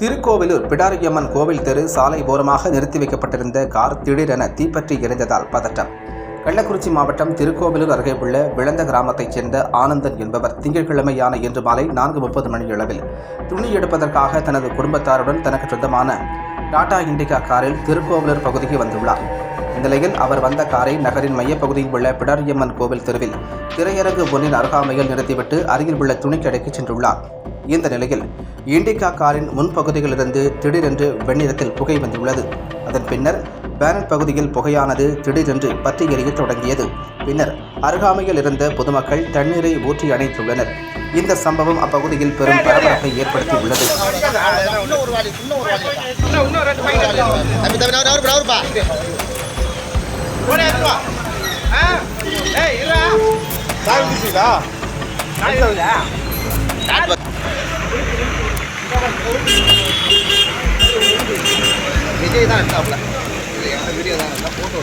திருக்கோவிலூர் பிடாரியம்மன் கோவில் தெரு சாலை ஓரமாக நிறுத்தி வைக்கப்பட்டிருந்த கார் திடீரென தீப்பற்றி எரிந்ததால் பதட்டம். கள்ளக்குறிச்சி மாவட்டம் திருக்கோவிலூர் அருகே உள்ள விளந்த கிராமத்தைச் சேர்ந்த ஆனந்தன் என்பவர் திங்கட்கிழமையான இன்று மாலை 4:30 மணியளவில் துணி எடுப்பதற்காக தனது குடும்பத்தாருடன் தனக்கு சொந்தமான டாடா இண்டிகா காரில் திருக்கோவிலூர் பகுதிக்கு வந்துள்ளார். இந்நிலையில் அவர் வந்த காரை நகரின் மையப்பகுதியில் உள்ள பிடாரியம்மன் கோவில் தெருவில் திரையரங்கு ஒன்றின் அருகாமையில் நிறுத்திவிட்டு அருகில் உள்ள துணிக்கடைக்கு சென்றுள்ளார். இந்த நிலையில் இண்டிகா காரின் முன்பகுதியிலிருந்து திடீரென்று வெண்ணிறத்தில் புகை வந்துள்ளது. அதன் பின்னர் பேனட் பகுதியில் புகையானது திடீரென்று பற்றி எரிய தொடங்கியது. பின்னர் அருகாமையில் இருந்த பொதுமக்கள் தண்ணீரை ஊற்றி அணைத்துள்ளனர். இந்த சம்பவம் அப்பகுதியில் பெரும் பரபரப்பை ஏற்படுத்தியுள்ளது. விஜய் தான் எடுத்தாப்ல, வீடியோ தான் போட்டோ.